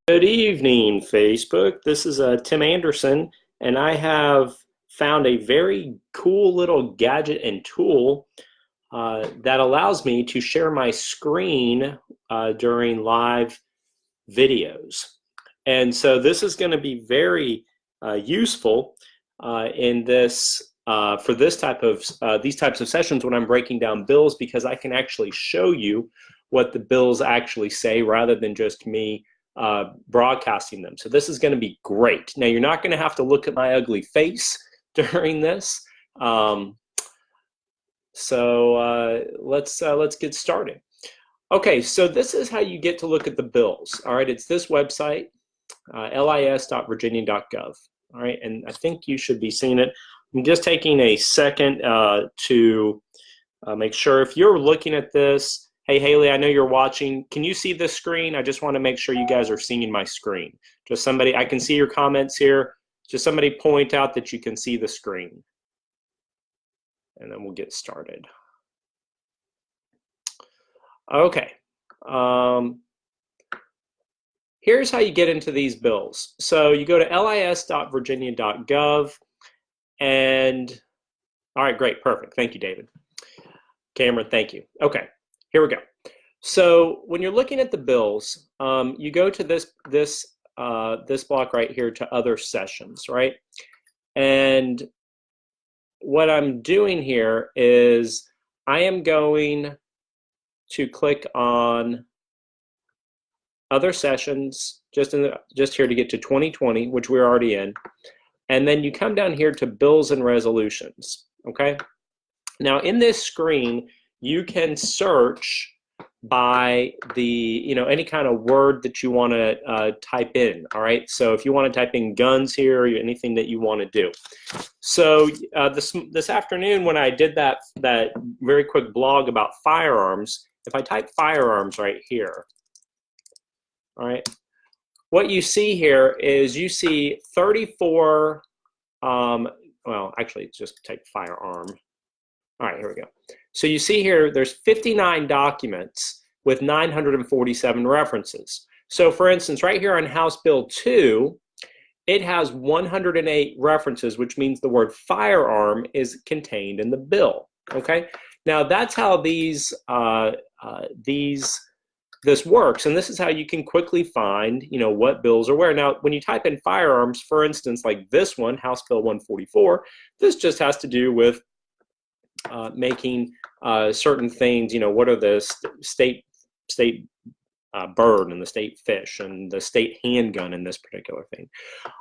Good evening, Facebook. This is Tim Anderson, and I have found a very cool little gadget and tool that allows me to share my screen during live videos. And so this is going to be very useful in this for this type of these types of sessions when I'm breaking down bills, because I can actually show you what the bills actually say rather than just me broadcasting them. So this is going to be great. Now you're not going to have to look at my ugly face during this. Let's get started. Okay, so this is how you get to look at the bills. All right, it's this website, lis.virginia.gov. All right, and I think you should be seeing it. I'm just taking a second to make sure if you're looking at this. Hey, Haley, I know you're watching. Can you see this screen? I just want to make sure you guys are seeing my screen. Just somebody, I can see your comments here. Just somebody point out that you can see the screen. And then we'll get started. Okay. Here's how you get into these bills. So you go to lis.virginia.gov and, all right, great, perfect. Thank you, David. Cameron, thank you. Okay. Here we go. So when you're looking at the bills, you go to this block right here to other sessions, right? And what I'm doing here is I am going to click on other sessions, just here to get to 2020, which we're already in, and then you come down here to bills and resolutions. Okay. Now in this screen, you can search by the, any kind of word that you want to type in, all right? So if you want to type in guns here, or anything that you want to do. So this afternoon when I did that very quick blog about firearms, if I type firearms right here, all right, what you see here is you see 34, well, actually, just type firearm. All right, here we go. So you see here, there's 59 documents with 947 references. So for instance, right here on House Bill 2, it has 108 references, which means the word firearm is contained in the bill, okay? Now that's how this works, and this is how you can quickly find, what bills are where. Now, when you type in firearms, for instance, like this one, House Bill 144, this just has to do with making certain things, what are the state bird and the state fish and the state handgun in this particular thing.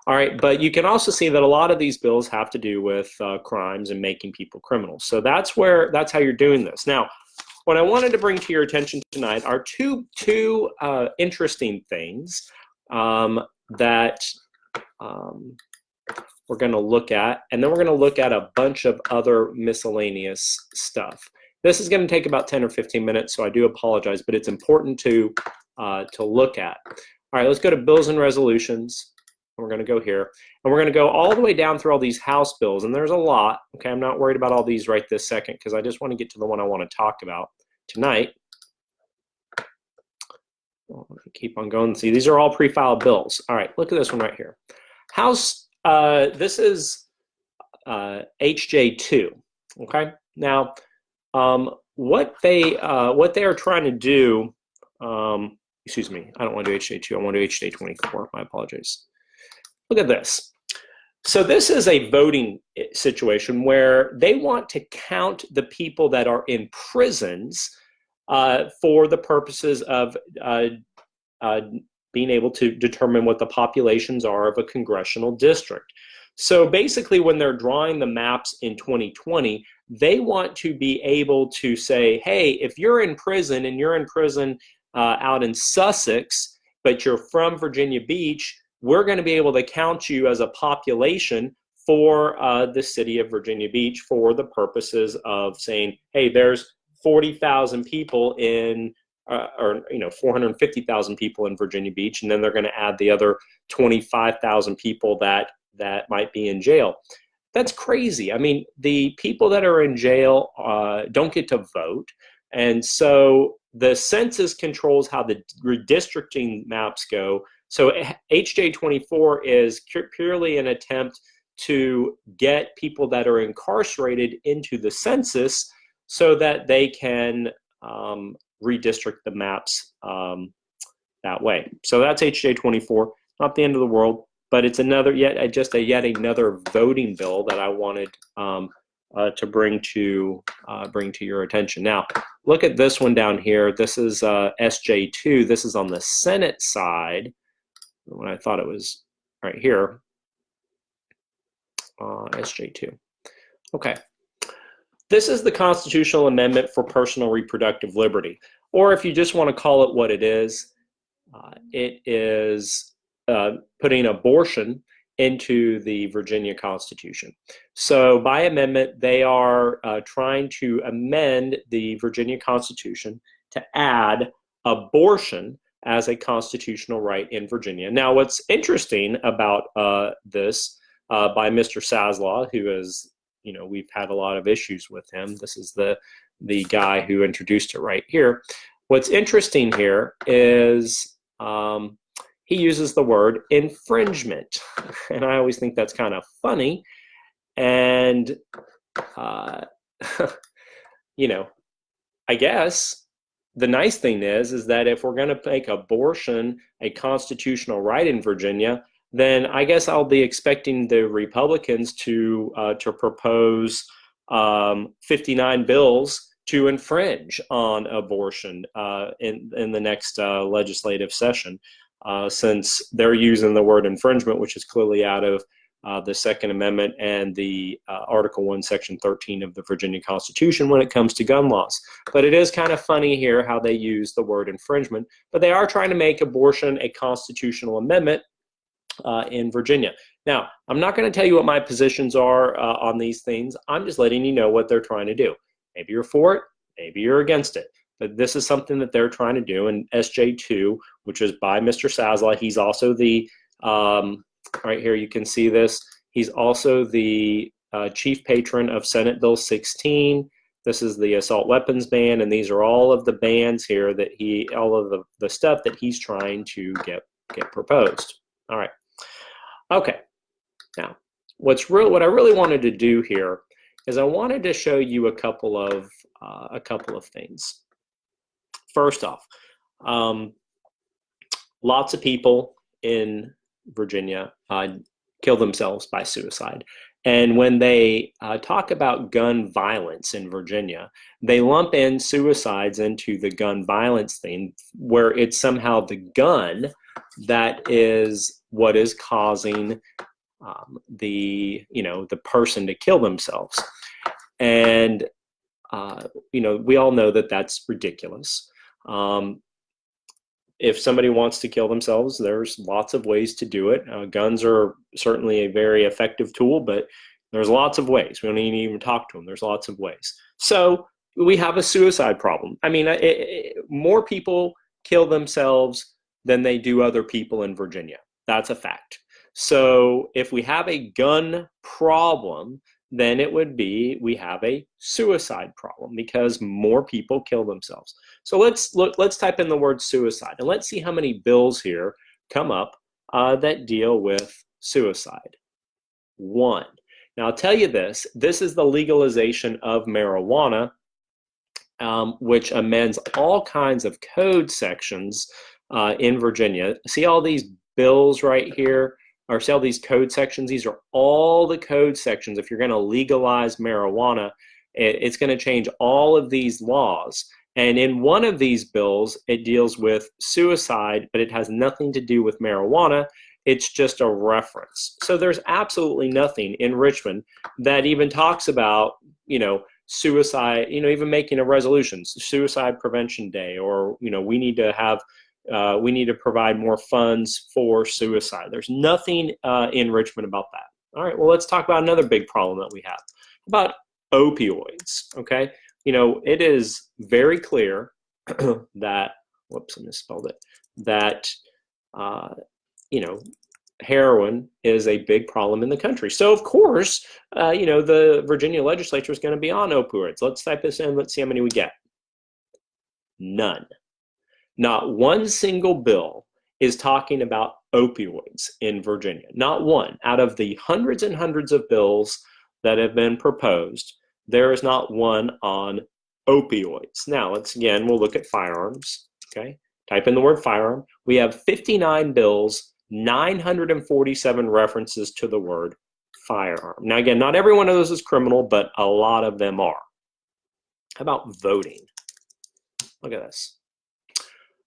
All right, but you can also see that a lot of these bills have to do with crimes and making people criminals. So that's how you're doing this. Now, what I wanted to bring to your attention tonight are two interesting things that we're going to look at, and then we're going to look at a bunch of other miscellaneous stuff. This is going to take about 10 or 15 minutes, so I do apologize, but it's important to look at. All right, let's go to bills and resolutions. We're going to go here, and we're going to go all the way down through all these House bills, and there's a lot. Okay, I'm not worried about all these right this second because I just want to get to the one I want to talk about tonight. Well, keep on going. See, these are all pre-filed bills. All right, look at this one right here. House. This is HJ2. Okay. Now, what they are trying to do. Excuse me. I don't want to do HJ2. I want to do HJ24. My apologies. Look at this. So this is a voting situation where they want to count the people that are in prisons for the purposes of being able to determine what the populations are of a congressional district. So basically, when they're drawing the maps in 2020, they want to be able to say, hey, if you're in prison and you're in prison out in Sussex, but you're from Virginia Beach, we're going to be able to count you as a population for the city of Virginia Beach for the purposes of saying, hey, there's 40,000 people in 450,000 people in Virginia Beach, and then they're going to add the other 25,000 people that might be in jail. That's crazy. I mean, the people that are in jail don't get to vote, and so the census controls how the redistricting maps go. So HJ24 is purely an attempt to get people that are incarcerated into the census so that they can redistrict the maps that way. So that's HJ24. Not the end of the world, but it's yet another voting bill that I wanted to bring to your attention. Now, look at this one down here. This is SJ2. This is on the Senate side. When I thought it was right here, SJ2. Okay. This is the constitutional amendment for personal reproductive liberty, or if you just want to call it what it is putting abortion into the Virginia Constitution. So by amendment, they are trying to amend the Virginia Constitution to add abortion as a constitutional right in Virginia. Now, what's interesting about this by Mr. Saslaw, who is, we've had a lot of issues with him. This is the guy who introduced it right here. What's interesting here is he uses the word infringement, and I always think that's kind of funny. And I guess the nice thing is that if we're going to make abortion a constitutional right in Virginia, then I guess I'll be expecting the Republicans to propose 59 bills to infringe on abortion in the next legislative session, since they're using the word infringement, which is clearly out of the Second Amendment and the Article 1, Section 13 of the Virginia Constitution when it comes to gun laws. But it is kind of funny here how they use the word infringement, but they are trying to make abortion a constitutional amendment in Virginia. Now, I'm not going to tell you what my positions are on these things. I'm just letting you know what they're trying to do. Maybe you're for it, maybe you're against it. But this is something that they're trying to do. And SJ2, which is by Mr. Saslaw, he's also the right here, you can see this. He's also the chief patron of Senate Bill 16. This is the assault weapons ban, and these are all of the bans here that all of the stuff that he's trying to get proposed. All right. Okay. Now, what I really wanted to do here is I wanted to show you a couple of things. First off, lots of people in Virginia kill themselves by suicide. And when they talk about gun violence in Virginia, they lump in suicides into the gun violence thing, where it's somehow the gun that is what is causing the person to kill themselves. And we all know that that's ridiculous. If somebody wants to kill themselves, there's lots of ways to do it. Guns are certainly a very effective tool, but there's lots of ways. We don't even talk to them. There's lots of ways. So we have a suicide problem. I mean, more people kill themselves than they do other people in Virginia. That's a fact. So if we have a gun problem, then it would be we have a suicide problem because more people kill themselves. So let's type in the word suicide, and let's see how many bills here come up that deal with suicide. 1. Now I'll tell you this is the legalization of marijuana, which amends all kinds of code sections in Virginia. See all these bills right here? Or see all these code sections? These are all the code sections. If you're going to legalize marijuana, it's going to change all of these laws. And in one of these bills, it deals with suicide, but it has nothing to do with marijuana. It's just a reference. So there's absolutely nothing in Richmond that even talks about, suicide, even making a resolution, Suicide Prevention Day, or, we need to provide more funds for suicide. There's nothing in Richmond about that. All right, well, let's talk about another big problem that we have, about opioids, okay? It is very clear that, whoops, I misspelled it, that, heroin is a big problem in the country. So, of course, the Virginia legislature is going to be on opioids. Let's type this in. Let's see how many we get. None. Not one single bill is talking about opioids in Virginia. Not one. Out of the hundreds and hundreds of bills that have been proposed, there is not one on opioids. Now, we'll look at firearms, okay? Type in the word firearm. We have 59 bills, 947 references to the word firearm. Now, again, not every one of those is criminal, but a lot of them are. How about voting? Look at this.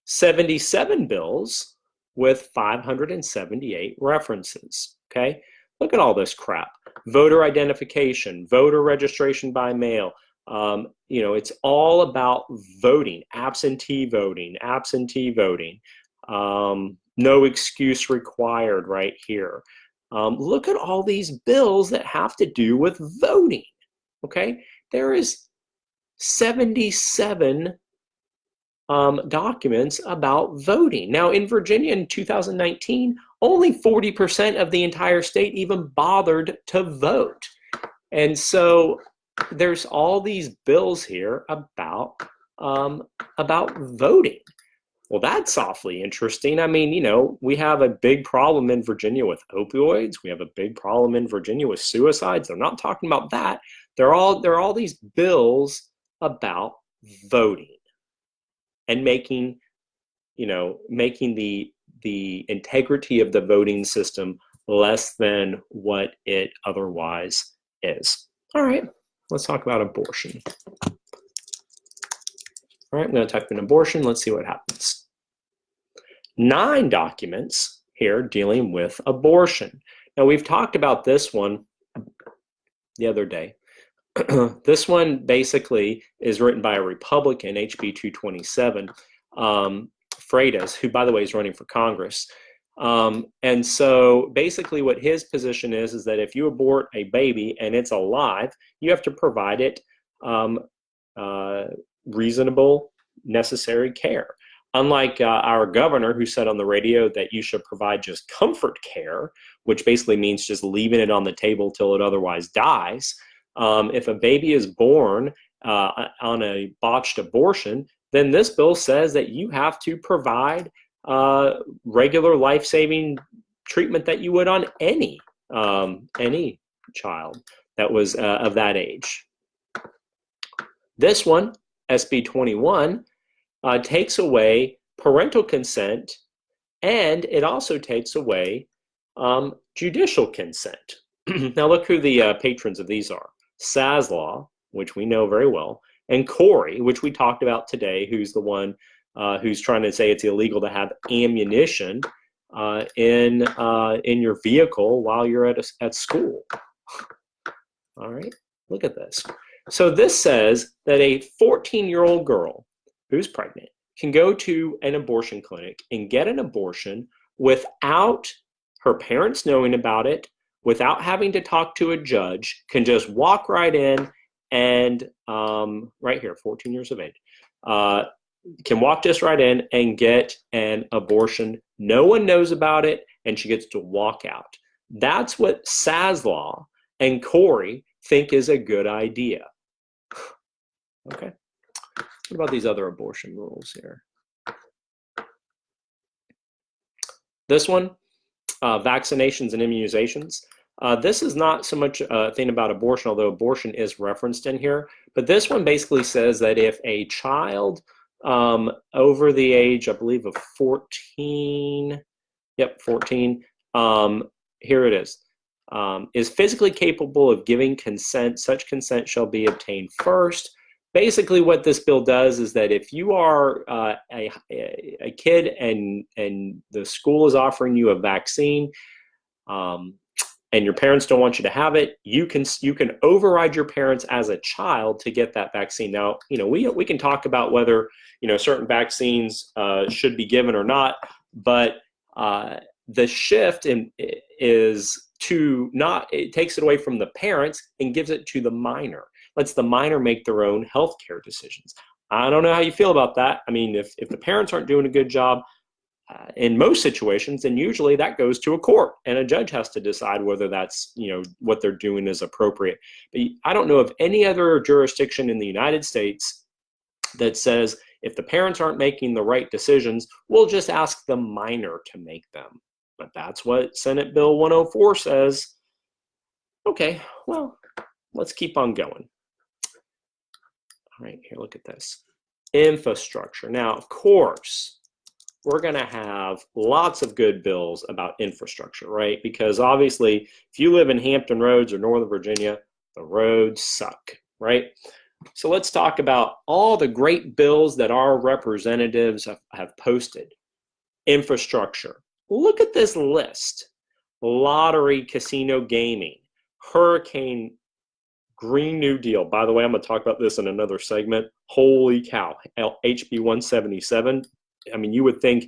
77 bills with 578 references, okay? Look at all this crap. Voter identification, voter registration by mail. It's all about voting, absentee voting. No excuse required right here. Look at all these bills that have to do with voting, okay? There is 77 documents about voting. Now, in Virginia in 2019, only 40% of the entire state even bothered to vote. And so there's all these bills here about voting. Well, that's awfully interesting. I mean, we have a big problem in Virginia with opioids. We have a big problem in Virginia with suicides. They're not talking about that. There are all these bills about voting and making the integrity of the voting system less than what it otherwise is. All right, let's talk about abortion. All right, I'm going to type in abortion. Let's see what happens. 9 documents here dealing with abortion. Now, we've talked about this one the other day. This one basically is written by a Republican, HB 227, Freitas, who, by the way, is running for Congress. And so basically what his position is that if you abort a baby and it's alive, you have to provide it reasonable, necessary care. Unlike our governor, who said on the radio that you should provide just comfort care, which basically means just leaving it on the table till it otherwise dies. If a baby is born on a botched abortion, then this bill says that you have to provide regular life-saving treatment that you would on any child that was of that age. This one, SB 21, takes away parental consent, and it also takes away judicial consent. Now look who the patrons of these are. Saslaw, which we know very well, and Corey, which we talked about today, who's the one who's trying to say it's illegal to have ammunition in your vehicle while you're at school. All right, look at this. So this says that a 14-year-old girl who's pregnant can go to an abortion clinic and get an abortion without her parents knowing about it, without having to talk to a judge, can just walk right in and, right here, 14 years of age, can walk just right in and get an abortion. No one knows about it, and she gets to walk out. That's what Saslaw and Corey think is a good idea. Okay. What about these other abortion rules here? This one, vaccinations and immunizations. This is not so much a thing about abortion, although abortion is referenced in here. But this one basically says that if a child over the age, I believe, of 14, 14, here it is physically capable of giving consent, such consent shall be obtained first. Basically, what this bill does is that if you are a kid and the school is offering you a vaccine, and your parents don't want you to have it, you can override your parents as a child to get that vaccine. Now, we can talk about whether certain vaccines should be given or not, but the shift is to not. It takes it away from the parents and gives it to the minor. Lets the minor make their own healthcare decisions. I don't know how you feel about that. I mean, if the parents aren't doing a good job, in most situations, then usually that goes to a court, and a judge has to decide whether that's what they're doing is appropriate. But I don't know of any other jurisdiction in the United States that says if the parents aren't making the right decisions, we'll just ask the minor to make them. But that's what Senate Bill 104 says. Okay, well, let's keep on going. All right, here, look at this. Infrastructure. Now, of course, we're going to have lots of good bills about infrastructure, right? Because obviously, if you live in Hampton Roads or Northern Virginia, the roads suck, right? So let's talk about all the great bills that our representatives have posted. Infrastructure. Look at this list. Lottery, casino, gaming, hurricane, Green New Deal. By the way, I'm going to talk about this in another segment. Holy cow, HB 177. I mean, you would think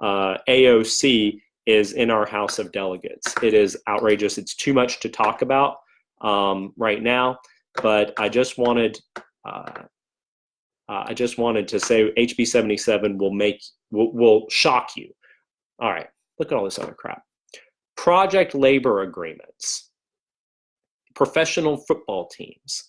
AOC is in our House of Delegates. It is outrageous. It's too much to talk about right now, but I just wanted to say HB 77 will shock you. All right, look at all this other crap. Project labor agreements, professional football teams,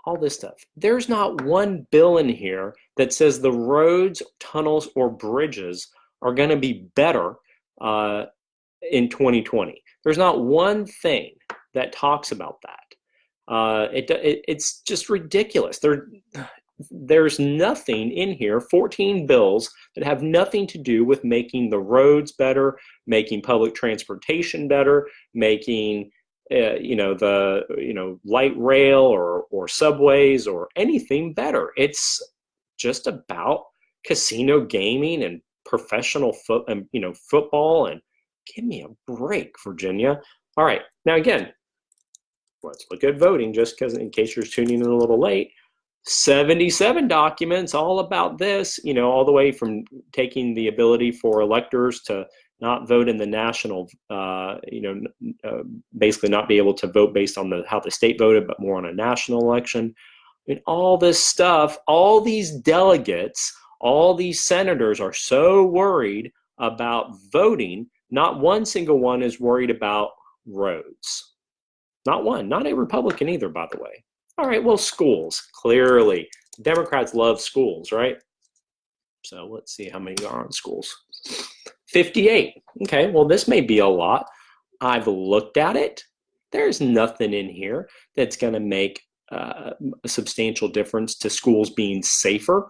all this stuff. There's not one bill in here that says the roads, tunnels, or bridges are going to be better in 2020. There's not one thing that talks about that. It's just ridiculous. There's nothing in here, 14 bills that have nothing to do with making the roads better, making public transportation better, making light rail or subways or anything better. It's just about casino gaming and professional football. And give me a break, Virginia. All right, now again, let's look at voting, just because in case you're tuning in a little late. 77 documents all about this, all the way from taking the ability for electors to not vote in the national, basically not be able to vote based on how the state voted, but more on a national election. I mean, all this stuff, all these delegates, all these senators are so worried about voting. Not one single one is worried about roads. Not one, not a Republican either, by the way. All right, well, schools, clearly. Democrats love schools, right? So let's see how many are on schools. 58. Okay, well, this may be a lot. I've looked at it. There's nothing in here that's going to make a substantial difference to schools being safer.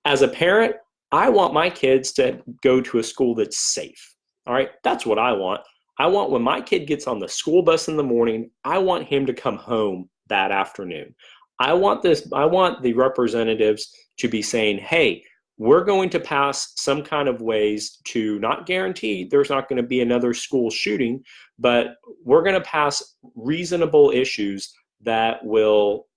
As a parent, I want my kids to go to a school that's safe. All right, that's what I want. I want when my kid gets on the school bus in the morning, I want him to come home that afternoon. I want the representatives to be saying, hey, we're going to pass some kind of ways to not guarantee there's not going to be another school shooting, but we're going to pass reasonable issues that will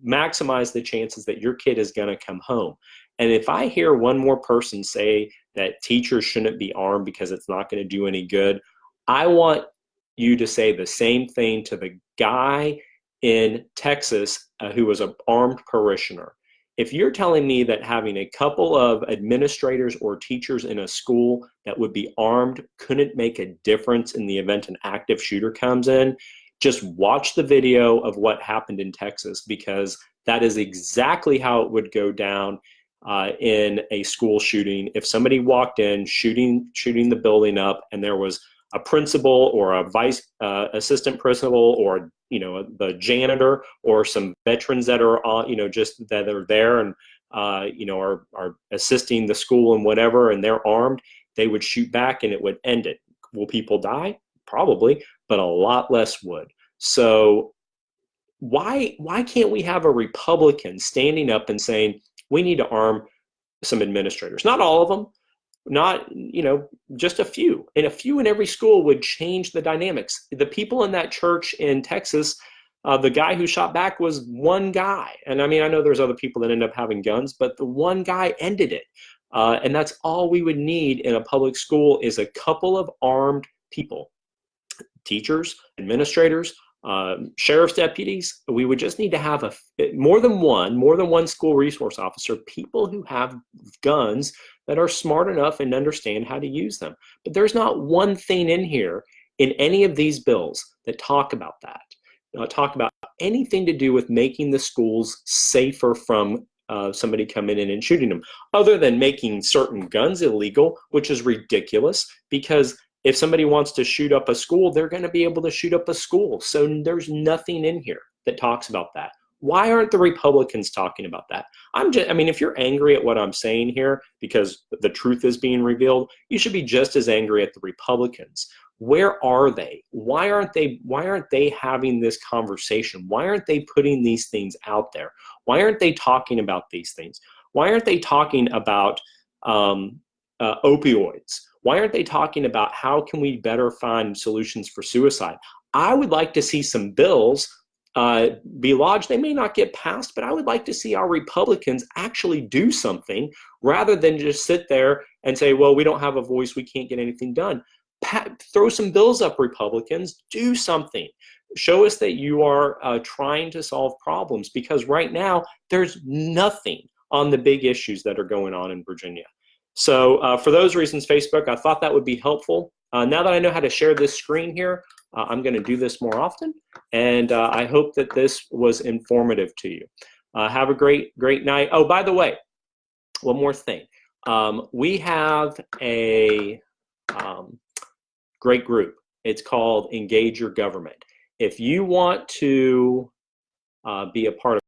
maximize the chances that your kid is going to come home. And if I hear one more person say that teachers shouldn't be armed because it's not going to do any good, I want you to say the same thing to the guy in Texas who was an armed parishioner. If you're telling me that having a couple of administrators or teachers in a school that would be armed couldn't make a difference in the event an active shooter comes in, just watch the video of what happened in Texas, because that is exactly how it would go down in a school shooting. If somebody walked in shooting the building up, and there was a principal or a vice assistant principal or the janitor or some veterans that are just that are there and are assisting the school and whatever, and they're armed, they would shoot back and it would end it. Will people die? Probably, but a lot less would. So why can't we have a Republican standing up and saying we need to arm some administrators? Not all of them, not just a few, and a few in every school would change the dynamics. The people in that church in Texas, the guy who shot back was one guy, and I mean, I know there's other people that end up having guns, but the one guy ended it, and that's all we would need in a public school is a couple of armed people, teachers, administrators, sheriff's deputies. We would just need to have more than one school resource officer, people who have guns that are smart enough and understand how to use them. But there's not one thing in here in any of these bills that talk about that, talk about anything to do with making the schools safer from somebody coming in and shooting them, other than making certain guns illegal, which is ridiculous, because if somebody wants to shoot up a school, they're going to be able to shoot up a school. So there's nothing in here that talks about that. Why aren't the Republicans talking about that? I mean, if you're angry at what I'm saying here because the truth is being revealed, you should be just as angry at the Republicans. Where are they? Why aren't they having this conversation? Why aren't they putting these things out there? Why aren't they talking about these things? Why aren't they talking about opioids? Why aren't they talking about how can we better find solutions for suicide? I would like to see some bills be lodged. They may not get passed, but I would like to see our Republicans actually do something rather than just sit there and say, well, we don't have a voice, we can't get anything done. Throw some bills up, Republicans. Do something. Show us that you are trying to solve problems, because right now there's nothing on the big issues that are going on in Virginia. So for those reasons, Facebook, I thought that would be helpful. Now that I know how to share this screen here, I'm going to do this more often, and I hope that this was informative to you. Have a great night. Oh, by the way, one more thing. We have a great group. It's called Engage Your Government. If you want to be a part of